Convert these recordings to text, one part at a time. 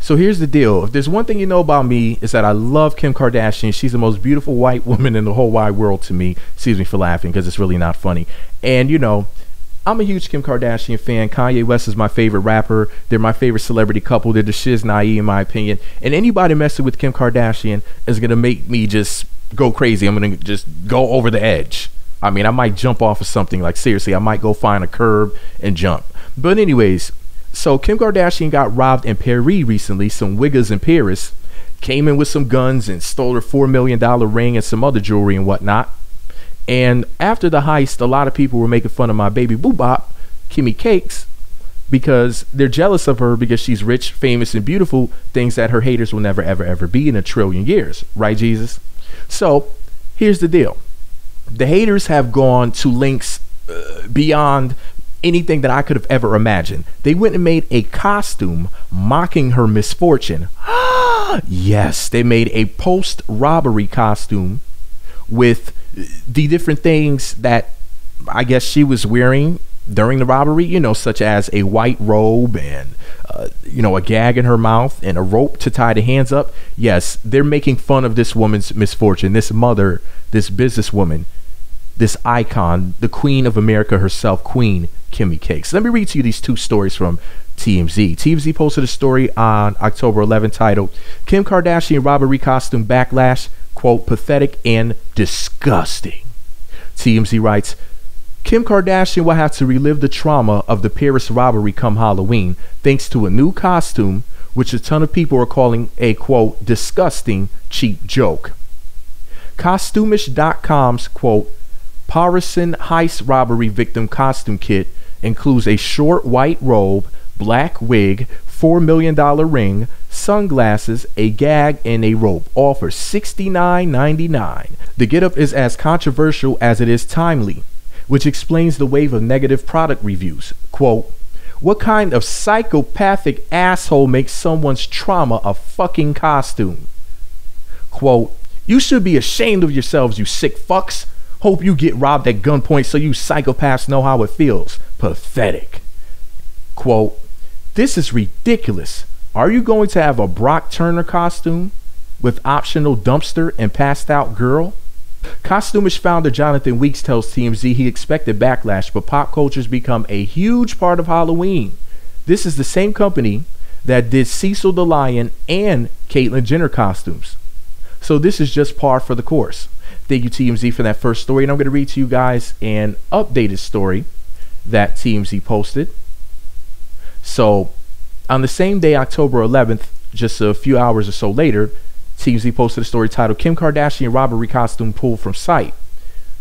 So here's the deal. If there's one thing you know about me, is that I love Kim Kardashian. She's the most beautiful white woman in the whole wide world to me. Excuse me for laughing, because it's really not funny. And, you know, I'm a huge Kim Kardashian fan. Kanye West is my favorite rapper. They're my favorite celebrity couple. They're the shiz naive, in my opinion. And anybody messing with Kim Kardashian is going to make me just go crazy. I'm going to just go over the edge. I mean, I might jump off of something. Like, seriously, I might go find a curb and jump. But anyways, so Kim Kardashian got robbed in Paris recently. Some wiggers in Paris came in with some guns and stole her $4 million ring and some other jewelry and whatnot. And after the heist, a lot of people were making fun of my baby boo bop, Kimmy Cakes, because they're jealous of her because she's rich, famous, and beautiful, things that her haters will never, ever, ever be in a trillion years. Right, Jesus? So here's the deal. The haters have gone to lengths beyond anything that I could have ever imagined. They went and made a costume mocking her misfortune. Yes, they made a post-robbery costume with the different things that I guess she was wearing during the robbery, you know, such as a white robe and, you know, a gag in her mouth and a rope to tie the hands up. Yes, they're making fun of this woman's misfortune, this mother, this businesswoman, this icon, the queen of America herself, Queen Kimmy Cakes. Let me read to you these two stories from TMZ. TMZ posted a story on October 11th titled, Kim Kardashian robbery costume backlash, quote, pathetic and disgusting. TMZ writes, Kim Kardashian will have to relive the trauma of the Paris robbery come Halloween thanks to a new costume, which a ton of people are calling a, quote, disgusting, cheap joke. Costumish.com's, quote, Parisian heist robbery victim costume kit includes a short white robe, black wig, $4 million ring, sunglasses, a gag, and a rope, all for $69.99. The getup is as controversial as it is timely, which explains the wave of negative product reviews. Quote, what kind of psychopathic asshole makes someone's trauma a fucking costume? Quote, you should be ashamed of yourselves, you sick fucks. Hope you get robbed at gunpoint so you psychopaths know how it feels. Pathetic. Quote, this is ridiculous. Are you going to have a Brock Turner costume with optional dumpster and passed out girl? Costumish founder Jonathan Weeks tells TMZ he expected backlash, but pop culture's become a huge part of Halloween. This is the same company that did Cecil the Lion and Caitlyn Jenner costumes. So this is just par for the course. Thank you, TMZ, for that first story. And I'm going to read to you guys an updated story that TMZ posted. So on the same day, October 11th, just a few hours or so later, TMZ posted a story titled, Kim Kardashian robbery costume pulled from site.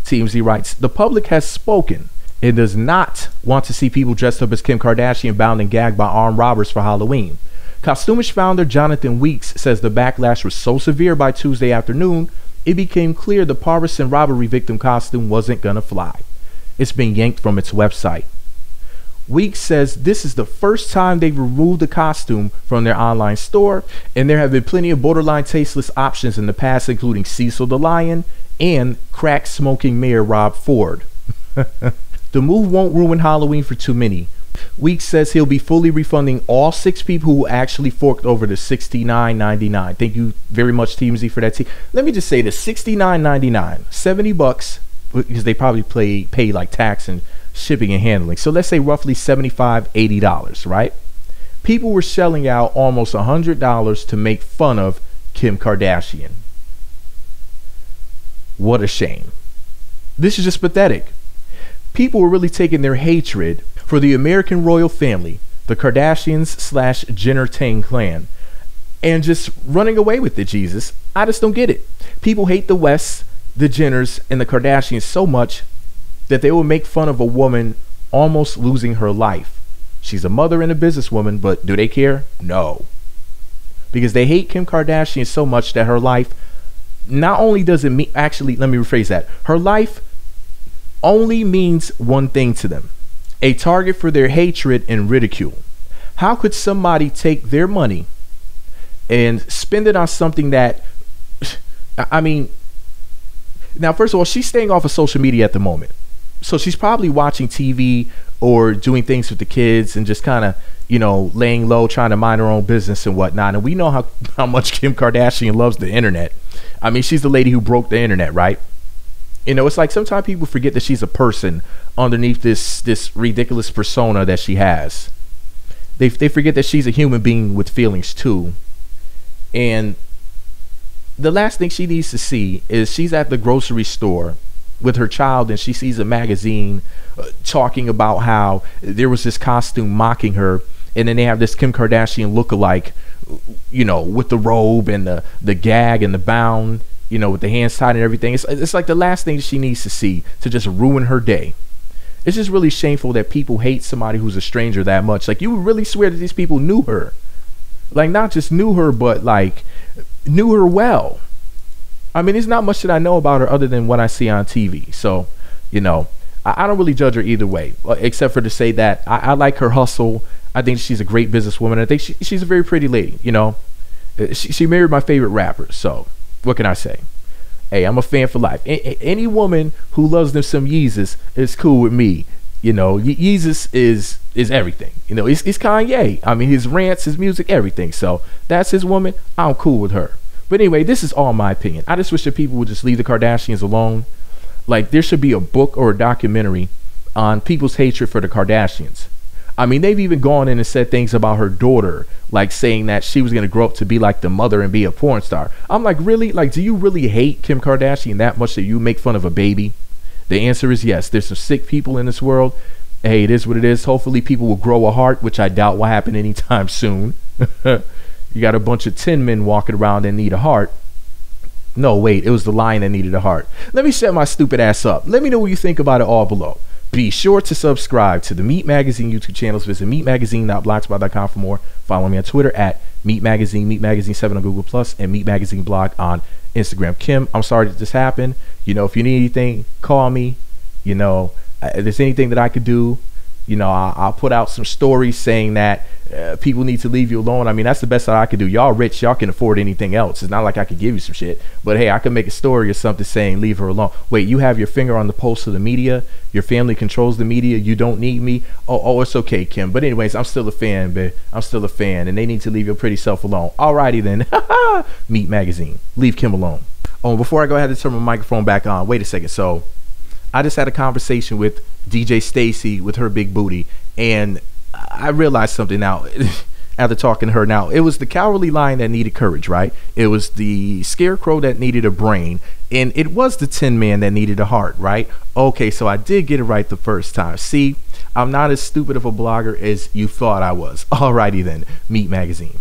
TMZ writes, the public has spoken and does not want to see people dressed up as Kim Kardashian bound and gagged by armed robbers for Halloween. Costumish founder Jonathan Weeks says the backlash was so severe by Tuesday afternoon, it became clear the Parisian robbery victim costume wasn't gonna fly. It's been yanked from its website. Weeks says this is the first time they've removed the costume from their online store, and there have been plenty of borderline tasteless options in the past, including Cecil the Lion and crack-smoking Mayor Rob Ford. The move won't ruin Halloween for too many. Weeks says he'll be fully refunding all 6 people who actually forked over the $69.99. Thank you very much, TMZ, for that. Let me just say this: $69.99, $70, because they probably pay like tax and shipping and handling. So let's say roughly $75, $80, right? People were shelling out almost $100 to make fun of Kim Kardashian. What a shame. This is just pathetic. People were really taking their hatred for the American royal family, the Kardashians / Jenner Tang clan, and just running away with it, Jesus. I just don't get it. People hate the West, the Jenners, and the Kardashians so much that they will make fun of a woman almost losing her life. She's a mother and a businesswoman, but do they care? No. Because they hate Kim Kardashian so much that her life not only doesn't mean, actually, let me rephrase that. Her life only means one thing to them: a target for their hatred and ridicule. How could somebody take their money and spend it on something that, I mean, now, first of all, she's staying off of social media at the moment. So she's probably watching TV or doing things with the kids and just kind of, you know, laying low, trying to mind her own business and whatnot. And we know how much Kim Kardashian loves the internet. I mean, she's the lady who broke the internet, right? You know, it's like sometimes people forget that she's a person underneath this ridiculous persona that she has. They forget that she's a human being with feelings too. And the last thing she needs to see is she's at the grocery store with her child and she sees a magazine talking about how there was this costume mocking her, and then they have this Kim Kardashian lookalike, you know, with the robe and the gag and the bound, you know, with the hands tied and everything. It's like the last thing she needs to see to just ruin her day. It's just really shameful that people hate somebody who's a stranger that much. Like, you would really swear that these people knew her. Like, not just knew her, but like knew her well. I mean, there's not much that I know about her other than what I see on TV. So, you know, I don't really judge her either way, except for to say that I like her hustle. I think she's a great businesswoman. I think she's a very pretty lady, you know. She married my favorite rapper, so what can I say? Hey, I'm a fan for life. Any woman who loves them some Yeezus is cool with me. You know, Yeezus is everything. You know, it's Kanye. I mean, his rants, his music, everything. So that's his woman. I'm cool with her. But anyway, this is all my opinion. I just wish that people would just leave the Kardashians alone. Like, there should be a book or a documentary on people's hatred for the Kardashians. I mean, they've even gone in and said things about her daughter, like saying that she was going to grow up to be like the mother and be a porn star. I'm like, really? Like, do you really hate Kim Kardashian that much that you make fun of a baby? The answer is yes. There's some sick people in this world. Hey, it is what it is. Hopefully people will grow a heart, which I doubt will happen anytime soon. You got a bunch of tin men walking around that need a heart. No, wait, it was the lion that needed a heart. Let me shut my stupid ass up. Let me know what you think about it all below. Be sure to subscribe to the Meat Magazine YouTube channels. Visit meatmagazine.blogspot.com for more. Follow me on Twitter at Meat Magazine, Meat Magazine 7 on Google Plus, and Meat Magazine blog on Instagram. Kim, I'm sorry that this happened. You know, if you need anything, call me. You know, if there's anything that I could do, you know, I'll put out some stories saying that people need to leave you alone. I mean, that's the best that I could do. Y'all rich, y'all can afford anything else. It's not like I could give you some shit. But hey, I could make a story or something saying leave her alone. Wait, you have your finger on the pulse of the media. Your family controls the media. You don't need me. Oh, it's okay, Kim. But anyways, I'm still a fan, babe. I'm still a fan. And they need to leave your pretty self alone. Alrighty then. Meat Magazine. Leave Kim alone. Oh, before I go ahead and turn my microphone back on, wait a second. So I just had a conversation with DJ Stacy with her big booty, and I realized something now after talking to her. Now, it was the cowardly lion that needed courage, right? It was the scarecrow that needed a brain, and it was the tin man that needed a heart, right? Okay, so I did get it right the first time. See, I'm not as stupid of a blogger as you thought I was. Alrighty then, Meat Magazine.